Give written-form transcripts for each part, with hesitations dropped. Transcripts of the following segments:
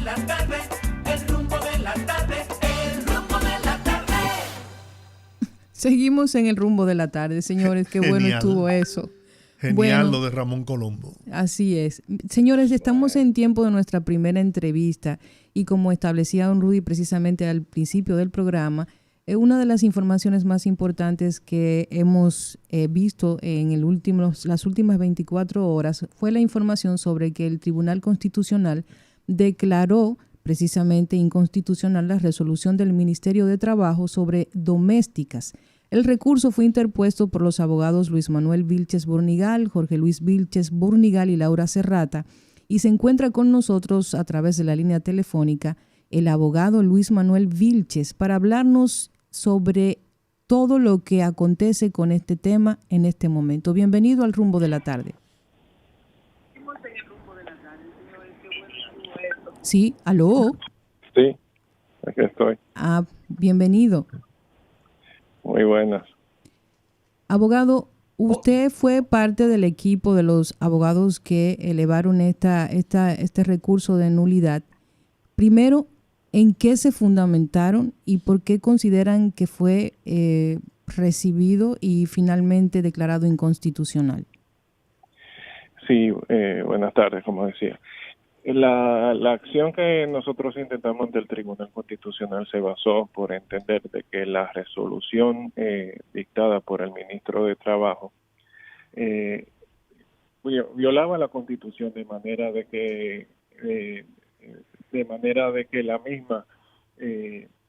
la tarde, el rumbo de la tarde, el rumbo de la tarde. Seguimos en el rumbo de la tarde, señores. Qué bueno estuvo eso. Genial Bueno, lo de Ramón Colombo. así es. Señores, estamos en tiempo de nuestra primera entrevista y como establecía don Rudy precisamente al principio del programa, una de las informaciones más importantes que hemos visto en las últimas 24 horas fue la información sobre que el Tribunal Constitucional declaró precisamente inconstitucional la resolución del Ministerio de Trabajo sobre domésticas. El recurso fue interpuesto por los abogados Luis Manuel Vilches Burnigal, Jorge Luis Vilches Burnigal y Laura Serrata, y se encuentra con nosotros a través de la línea telefónica el abogado Luis Manuel Vilches para hablarnos sobre todo lo que acontece con este tema en este momento. Bienvenido al Rumbo de la Tarde. Sí, aló. Sí, aquí estoy. Bienvenido. Muy buenas. Abogado, usted fue parte del equipo de los abogados que elevaron este recurso de nulidad. Primero, ¿en qué se fundamentaron y por qué consideran que fue recibido y finalmente declarado inconstitucional? Sí, buenas tardes, como decía. La acción que nosotros intentamos ante el Tribunal Constitucional se basó por entender de que la resolución dictada por el ministro de Trabajo violaba la Constitución de manera de que la misma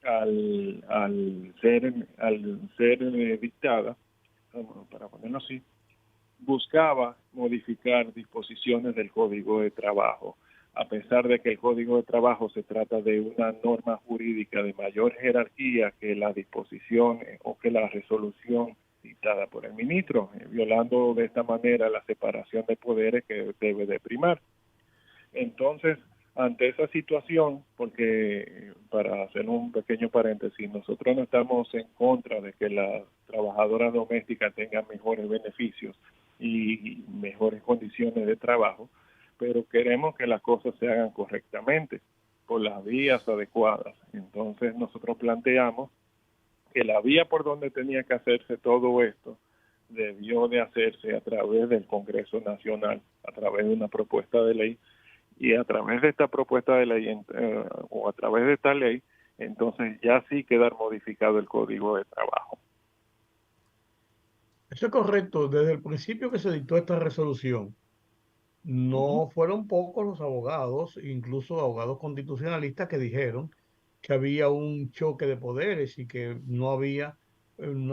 al ser dictada, para ponerlo así, buscaba modificar disposiciones del Código de Trabajo, a pesar de que el Código de Trabajo se trata de una norma jurídica de mayor jerarquía que la disposición o que la resolución dictada por el ministro, violando de esta manera la separación de poderes que debe de primar. Entonces, ante esa situación, porque para hacer un pequeño paréntesis, nosotros no estamos en contra de que las trabajadoras domésticas tengan mejores beneficios y mejores condiciones de trabajo, pero queremos que las cosas se hagan correctamente, por las vías adecuadas. Entonces nosotros planteamos que la vía por donde tenía que hacerse todo esto debió de hacerse a través del Congreso Nacional, a través de una propuesta de ley, y a través de esta propuesta de ley o a través de esta ley, entonces ya sí quedar modificado el Código de Trabajo. Eso es correcto. Desde el principio que se dictó esta resolución, no fueron pocos los abogados, incluso abogados constitucionalistas, que dijeron que había un choque de poderes y que no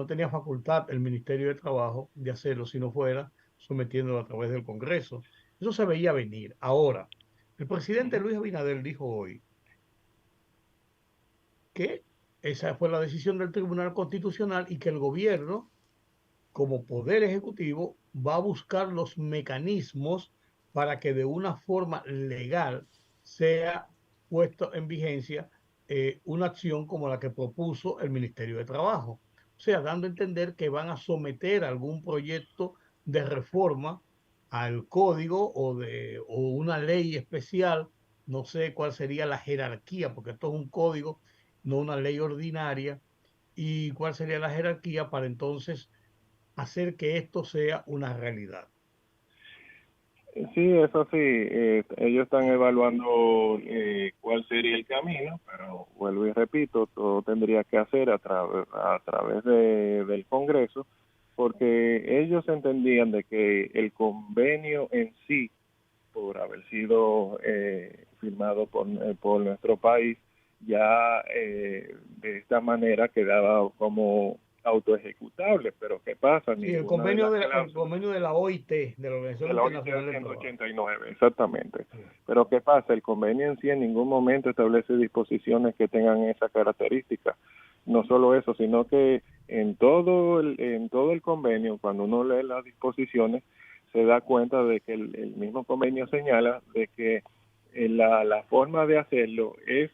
tenía facultad el Ministerio de Trabajo de hacerlo si no fuera sometiéndolo a través del Congreso. Eso se veía venir. Ahora, el presidente Luis Abinader dijo hoy que esa fue la decisión del Tribunal Constitucional y que el gobierno, como poder ejecutivo, va a buscar los mecanismos para que de una forma legal sea puesto en vigencia una acción como la que propuso el Ministerio de Trabajo. O sea, dando a entender que van a someter algún proyecto de reforma al código o una ley especial. No sé cuál sería la jerarquía, porque esto es un código, no una ley ordinaria, y cuál sería la jerarquía para entonces hacer que esto sea una realidad. Sí, eso sí, ellos están evaluando cuál sería el camino, pero vuelvo y repito, todo tendría que hacer a través del Congreso, porque ellos entendían de que el convenio en sí, por haber sido firmado por nuestro país, ya de esta manera quedaba como autoejecutable, pero ¿qué pasa? Sí, el Ninguna de convenio las el convenio de la OIT, de la de Organización la OIT Internacional del Trabajo. 189, exactamente. Sí. Pero ¿qué pasa? El convenio en sí en ningún momento establece disposiciones que tengan esa característica. No solo eso, sino que en todo el convenio, cuando uno lee las disposiciones, se da cuenta de que el mismo convenio señala de que la forma de hacerlo es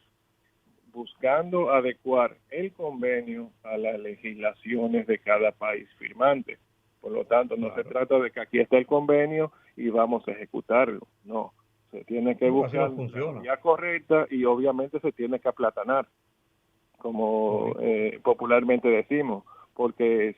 buscando adecuar el convenio a las legislaciones de cada país firmante. Por lo tanto, no se trata de que aquí está el convenio y vamos a ejecutarlo, no. Se tiene que Así no buscar la funciona. vía correcta y obviamente se tiene que aplatanar, como popularmente decimos, porque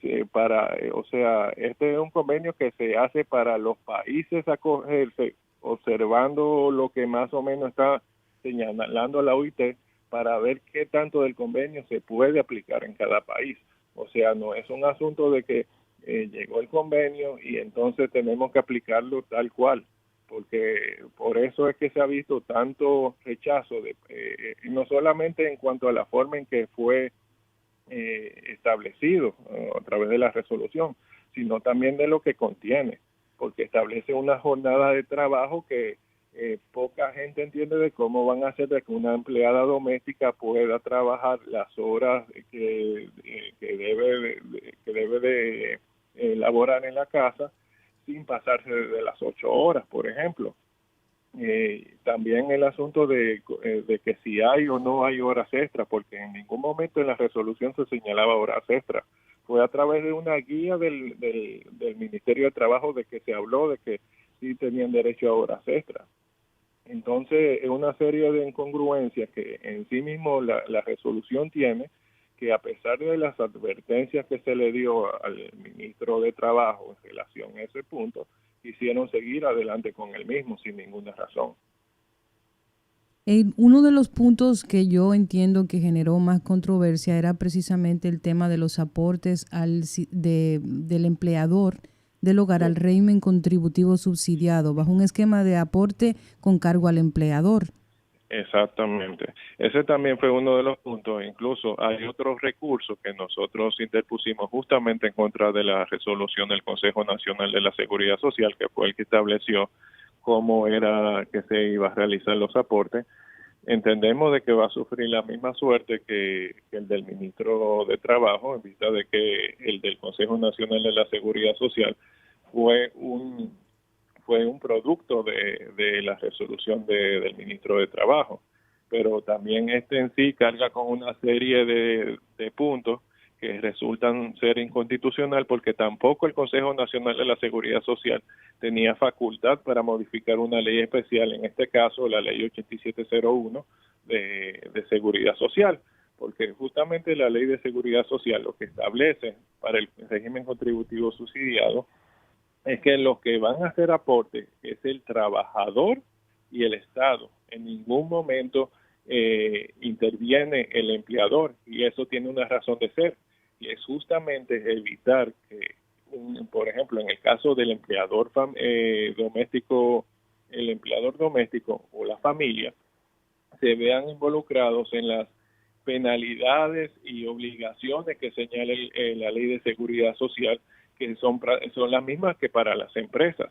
o sea, este es un convenio que se hace para los países acogerse, observando lo que más o menos está señalando la OIT para ver qué tanto del convenio se puede aplicar en cada país. O sea, no es un asunto de que llegó el convenio y entonces tenemos que aplicarlo tal cual, porque por eso es que se ha visto tanto rechazo, no solamente en cuanto a la forma en que fue establecido a través de la resolución, sino también de lo que contiene, porque establece una jornada de trabajo que poca gente entiende de cómo van a hacer de que una empleada doméstica pueda trabajar las horas que debe de elaborar en la casa sin pasarse de las 8 horas, por ejemplo. También el asunto de que si hay o no hay horas extras, porque en ningún momento en la resolución se señalaba horas extras. Fue a través de una guía del Ministerio de Trabajo de que se habló de que sí tenían derecho a horas extras. Entonces, es una serie de incongruencias que en sí mismo la resolución tiene, que a pesar de las advertencias que se le dio al ministro de Trabajo en relación a ese punto, quisieron seguir adelante con el mismo sin ninguna razón. Uno de los puntos que yo entiendo que generó más controversia era precisamente el tema de los aportes del empleador del hogar al régimen contributivo subsidiado, bajo un esquema de aporte con cargo al empleador. Exactamente. Ese también fue uno de los puntos. Incluso hay otros recursos que nosotros interpusimos justamente en contra de la resolución del Consejo Nacional de la Seguridad Social, que fue el que estableció cómo era que se iba a realizar los aportes. Entendemos de que va a sufrir la misma suerte que el del ministro de Trabajo, en vista de que el del Consejo Nacional de la Seguridad Social fue un producto de la resolución del ministro de Trabajo, pero también este en sí carga con una serie de puntos que resultan ser inconstitucional, porque tampoco el Consejo Nacional de la Seguridad Social tenía facultad para modificar una ley especial, en este caso la ley 8701 de Seguridad Social, porque justamente la ley de Seguridad Social lo que establece para el régimen contributivo subsidiado es que los que van a hacer aporte es el trabajador y el Estado. En ningún momento interviene el empleador, y eso tiene una razón de ser, y es justamente evitar que, por ejemplo, en el caso del empleador doméstico, el empleador doméstico o la familia se vean involucrados en las penalidades y obligaciones que señala la ley de seguridad social, que son las mismas que para las empresas.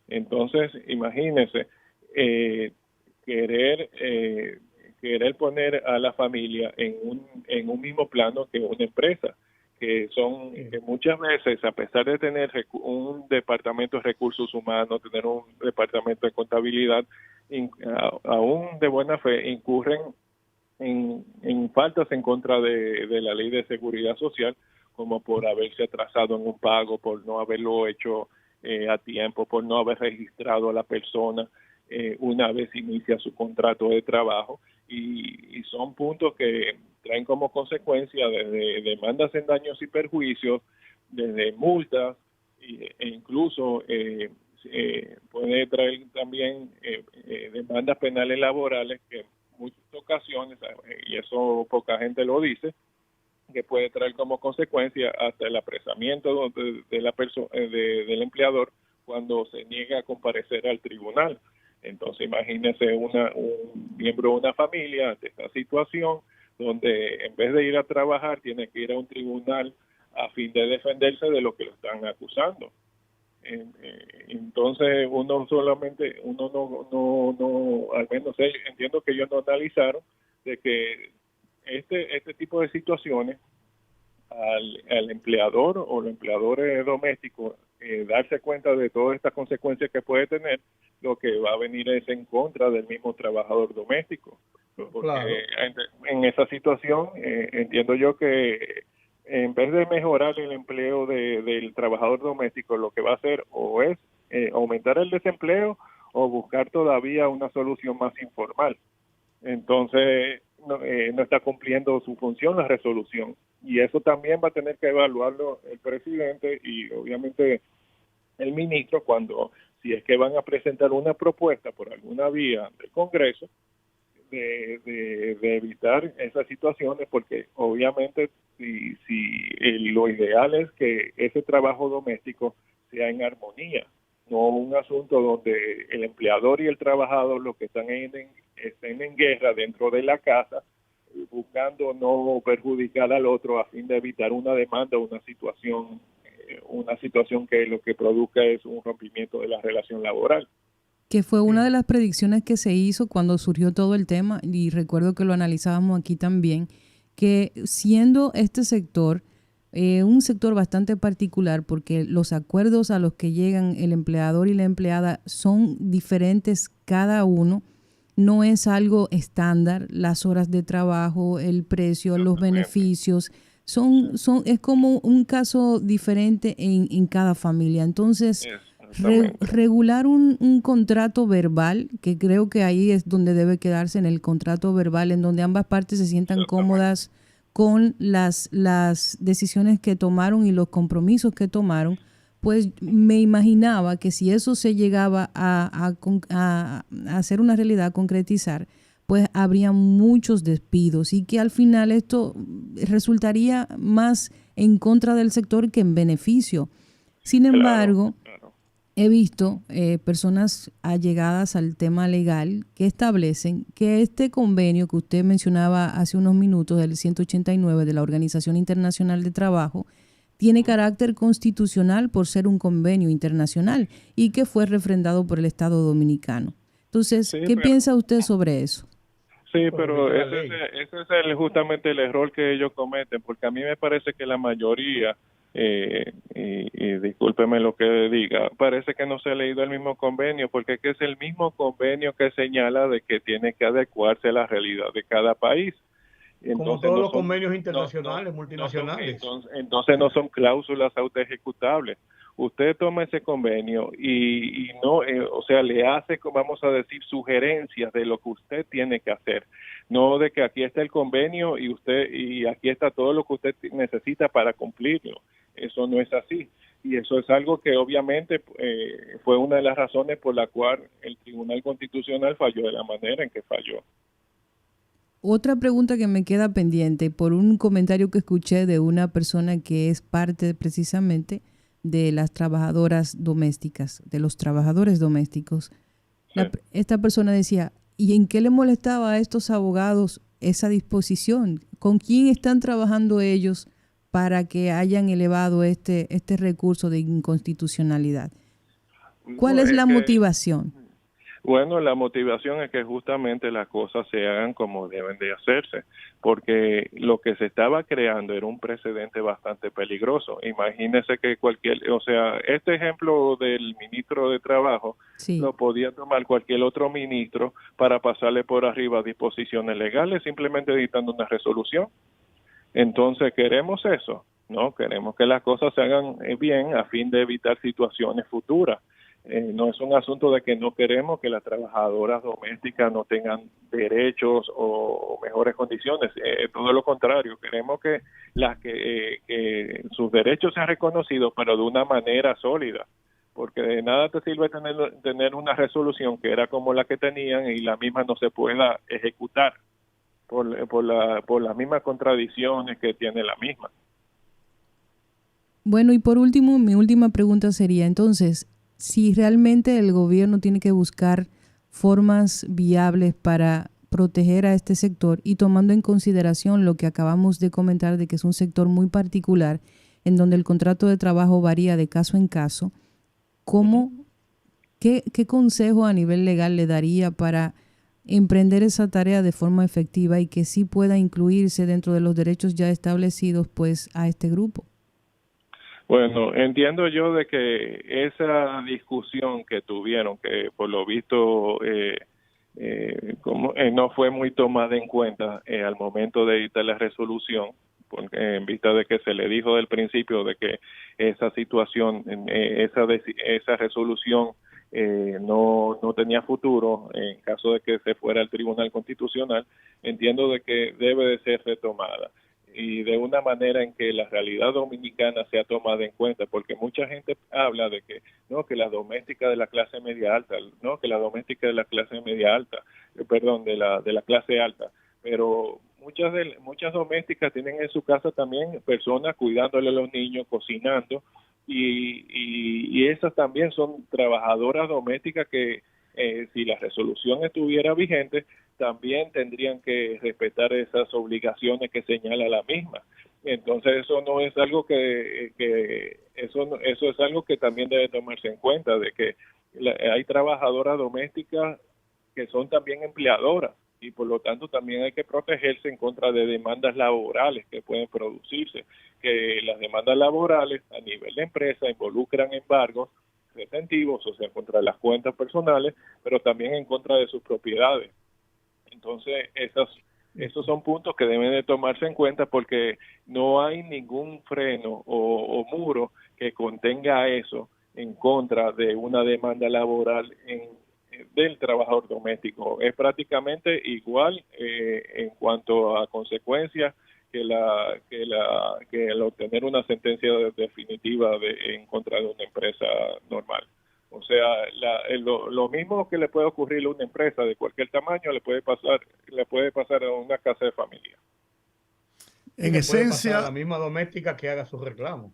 Entonces, imagínense, querer poner a la familia en un mismo plano que una empresa, que muchas veces, a pesar de tener un departamento de recursos humanos, tener un departamento de contabilidad, aún de buena fe incurren en faltas en contra de la ley de seguridad social, como por haberse atrasado en un pago, por no haberlo hecho a tiempo, por no haber registrado a la persona una vez inicia su contrato de trabajo, y son puntos que traen como consecuencia desde demandas en daños y perjuicios, desde multas, e incluso puede traer también demandas penales laborales, que en muchas ocasiones, y eso poca gente lo dice, que puede traer como consecuencia hasta el apresamiento de la persona, del empleador, cuando se niega a comparecer al tribunal. Entonces, imagínese un miembro de una familia ante esta situación, donde en vez de ir a trabajar tiene que ir a un tribunal a fin de defenderse de lo que lo están acusando. Entonces, uno no, al menos entiendo que ellos no analizaron de que este tipo de situaciones al empleador o los empleadores domésticos darse cuenta de todas estas consecuencias que puede tener, lo que va a venir es en contra del mismo trabajador doméstico, porque claro, en esa situación entiendo yo que en vez de mejorar el empleo del trabajador doméstico, lo que va a hacer o es aumentar el desempleo, o buscar todavía una solución más informal. Entonces, no está cumpliendo su función la resolución. Y eso también va a tener que evaluarlo el presidente y obviamente el ministro cuando, si es que van a presentar una propuesta por alguna vía del Congreso, de evitar esas situaciones, porque obviamente lo ideal es que ese trabajo doméstico sea en armonía, no un asunto donde el empleador y el trabajador lo que estén en guerra dentro de la casa, buscando no perjudicar al otro a fin de evitar una demanda o una situación que lo que produzca es un rompimiento de la relación laboral. Que fue una de las predicciones que se hizo cuando surgió todo el tema, y recuerdo que lo analizábamos aquí también, que siendo este sector un sector bastante particular, porque los acuerdos a los que llegan el empleador y la empleada son diferentes cada uno, no es algo estándar, las horas de trabajo, el precio, los beneficios, es como un caso diferente en cada familia. Entonces, regular un contrato verbal, que creo que ahí es donde debe quedarse, en el contrato verbal, en donde ambas partes se sientan cómodas con las decisiones que tomaron y los compromisos que tomaron, pues me imaginaba que si eso se llegaba a hacer una realidad, a concretizar, pues habría muchos despidos y que al final esto resultaría más en contra del sector que en beneficio. Sin embargo, he visto personas allegadas al tema legal que establecen que este convenio que usted mencionaba hace unos minutos, del 189 de la Organización Internacional de Trabajo, tiene carácter constitucional por ser un convenio internacional y que fue refrendado por el Estado Dominicano. Entonces, ¿qué piensa usted sobre eso? Sí, pero ese es justamente el error que ellos cometen, porque a mí me parece que la mayoría, y discúlpeme lo que diga, parece que no se ha leído el mismo convenio, porque es el mismo convenio que señala de que tiene que adecuarse a la realidad de cada país. Entonces, como todos los convenios internacionales, multinacionales. Entonces no son cláusulas autoejecutables. Usted toma ese convenio y no, o sea, le hace, vamos a decir, sugerencias de lo que usted tiene que hacer. No de que aquí está el convenio y aquí está todo lo que usted necesita para cumplirlo. Eso no es así. Y eso es algo que obviamente fue una de las razones por la cual el Tribunal Constitucional falló de la manera en que falló. Otra pregunta que me queda pendiente por un comentario que escuché de una persona que es parte precisamente de las trabajadoras domésticas, de los trabajadores domésticos. Sí. Esta persona decía, ¿y en qué le molestaba a estos abogados esa disposición? ¿Con quién están trabajando ellos para que hayan elevado este recurso de inconstitucionalidad? ¿Cuál es la motivación? Bueno, la motivación es que justamente las cosas se hagan como deben de hacerse, porque lo que se estaba creando era un precedente bastante peligroso. Imagínese que este ejemplo del ministro de Trabajo lo podía tomar cualquier otro ministro para pasarle por arriba disposiciones legales, simplemente dictando una resolución. Entonces, ¿queremos eso? No, queremos que las cosas se hagan bien a fin de evitar situaciones futuras. No es un asunto de que no queremos que las trabajadoras domésticas no tengan derechos o mejores condiciones, todo lo contrario, queremos que sus derechos sean reconocidos, pero de una manera sólida, porque de nada te sirve tener una resolución que era como la que tenían y la misma no se pueda ejecutar por las mismas contradicciones que tiene la misma. Bueno, y por último, mi última pregunta sería entonces, si realmente el gobierno tiene que buscar formas viables para proteger a este sector y tomando en consideración lo que acabamos de comentar de que es un sector muy particular en donde el contrato de trabajo varía de caso en caso, ¿qué consejo a nivel legal le daría para emprender esa tarea de forma efectiva y que sí pueda incluirse dentro de los derechos ya establecidos pues a este grupo? Bueno, entiendo yo de que esa discusión que tuvieron, que por lo visto no fue muy tomada en cuenta al momento de editar la resolución, porque en vista de que se le dijo del principio de que esa situación, esa resolución no tenía futuro en caso de que se fuera al Tribunal Constitucional, entiendo de que debe de ser retomada y de una manera en que la realidad dominicana sea tomada en cuenta, porque mucha gente habla de que no, que la doméstica de la clase media alta, no, que la doméstica de la clase media alta, perdón, de la clase alta, pero muchas domésticas tienen en su casa también personas cuidándole a los niños, cocinando, y esas también son trabajadoras domésticas que si la resolución estuviera vigente, también tendrían que respetar esas obligaciones que señala la misma. Entonces eso no es algo eso es algo que también debe tomarse en cuenta, de que hay trabajadoras domésticas que son también empleadoras y por lo tanto también hay que protegerse en contra de demandas laborales que pueden producirse, que las demandas laborales a nivel de empresa involucran embargos retentivos, o sea, contra las cuentas personales, pero también en contra de sus propiedades. Entonces, esos son puntos que deben de tomarse en cuenta porque no hay ningún freno o muro que contenga eso en contra de una demanda laboral del trabajador doméstico. Es prácticamente igual en cuanto a consecuencias que el obtener una sentencia definitiva en contra de una empresa normal. O sea, lo mismo que le puede ocurrir a una empresa de cualquier tamaño le puede pasar a una casa de familia. En esencia, a la misma doméstica que haga su reclamo.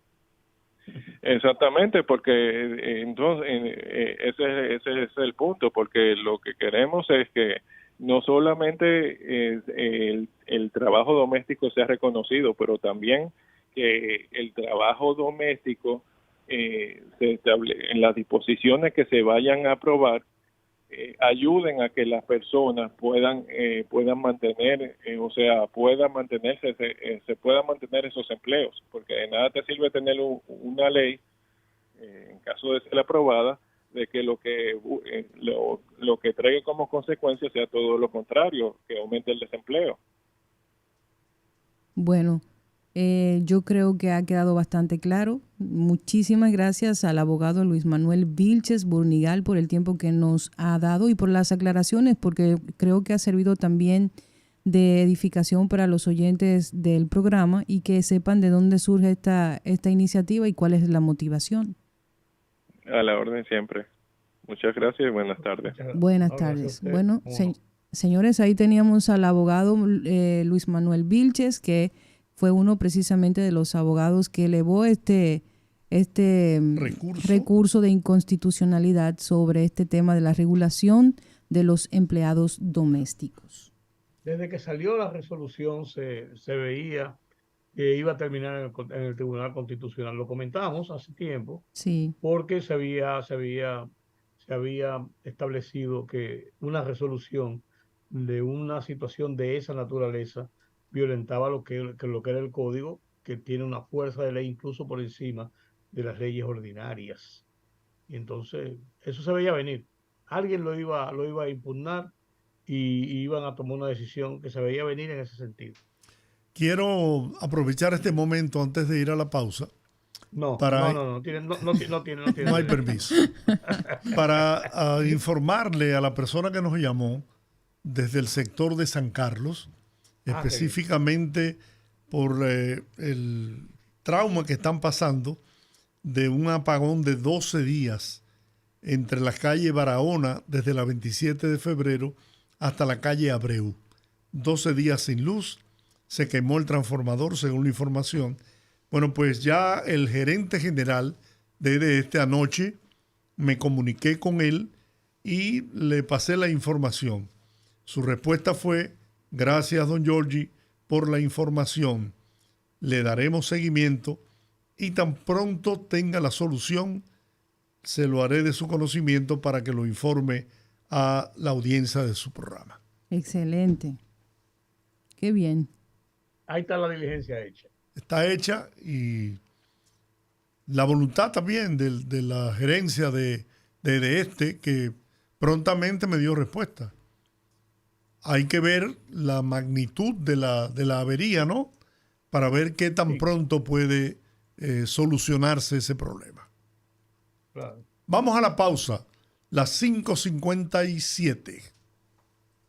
Exactamente, porque entonces ese es el punto, porque lo que queremos es que no solamente el trabajo doméstico sea reconocido, pero también que el trabajo doméstico en las disposiciones que se vayan a aprobar ayuden a que las personas puedan mantener, puedan mantenerse, se puedan mantener esos empleos, porque de nada te sirve tener una ley, en caso de ser aprobada, de que lo que traiga como consecuencia sea todo lo contrario, que aumente el desempleo. Bueno, yo creo que ha quedado bastante claro. Muchísimas gracias al abogado Luis Manuel Vilches Burnigal por el tiempo que nos ha dado y por las aclaraciones, porque creo que ha servido también de edificación para los oyentes del programa y que sepan de dónde surge esta iniciativa y cuál es la motivación. A la orden siempre. Muchas gracias y buenas tardes. Buenas tardes. Bueno, señores, ahí teníamos al abogado Luis Manuel Vilches, que fue uno precisamente de los abogados que elevó este recurso de inconstitucionalidad sobre este tema de la regulación de los empleados domésticos. Desde que salió la resolución se veía que iba a terminar en el Tribunal Constitucional. Lo comentamos hace tiempo, sí, porque se había establecido que una resolución de una situación de esa naturaleza violentaba lo que era el código, que tiene una fuerza de ley incluso por encima de las leyes ordinarias. Y entonces eso se veía venir. Alguien lo iba a impugnar y iban a tomar una decisión que se veía venir en ese sentido. Quiero aprovechar este momento antes de ir a la pausa. No hay permiso. Para informarle a la persona que nos llamó desde el sector de San Carlos, específicamente por el trauma que están pasando de un apagón de 12 días entre la calle Barahona desde la 27 de febrero hasta la calle Abreu. 12 días sin luz. Se quemó el transformador, según la información. Bueno, pues ya el gerente general de esta anoche me comuniqué con él y le pasé la información. Su respuesta fue: gracias, don Giorgi, por la información. Le daremos seguimiento y tan pronto tenga la solución, se lo haré de su conocimiento para que lo informe a la audiencia de su programa. Excelente. Qué bien. Ahí está la diligencia hecha. Está hecha y la voluntad también de la gerencia de que prontamente me dio respuesta. Hay que ver la magnitud de la avería, ¿no? Para ver qué tan pronto puede solucionarse ese problema. Claro. Vamos a la pausa. las 5:57.